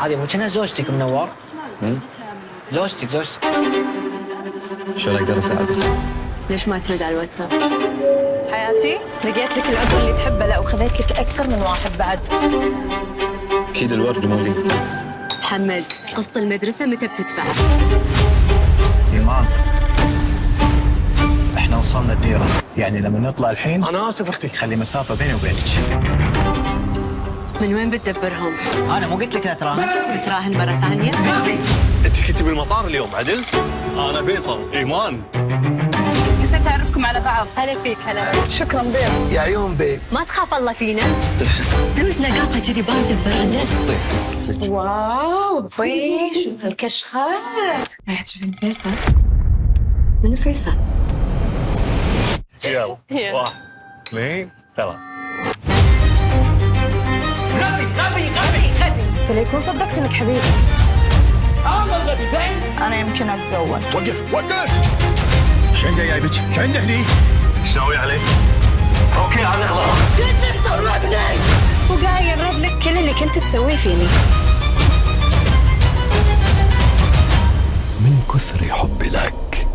هذه مو كأنها زوجتك منور؟ زوجتك. شلون اقدر اساعدك؟ ليش ما ترد على الواتساب؟ حياتي لقيت لك العطر اللي تحبه، لا وخذيت لك اكثر من واحد بعد. اكيد الورد مالي. محمد، قسط المدرسة متى بتدفع؟ إيمان، احنا وصلنا الديرة، يعني لما نطلع الحين انا اسف اختي. خلي مسافة بيني وبينك. من وين بتدبرهم؟ انا مو قلت لك لا تراهن؟ بتراهن مرة ثانية؟ انت كنتي بالمطار اليوم عدل؟ انا فيصل. ايمان. نسيت اعرفكم على بعض. هلا فيك هلا. شكرا بيض. يا عيون بيك. ما تخاف الله فينا؟ بلوزنا قاطعة كذي باردة مبردة. واو بي شو هالكشخة. رايحة تشوفين فيصل؟ منو فيصل؟ يلا 1 2 3. انت ليكون صدقت انك حبيبي. انا يمكن اتزوج. وقف شو عنده جايبك؟ شو عنده هني؟ ايش ناوي عليه؟ اوكي على الاخضر. قلت لك تهربني. وقاعد يرد لك كل اللي كنت تسويه فيني. من كثر حبي لك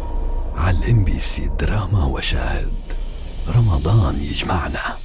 على الMBC دراما وشاهد رمضان يجمعنا.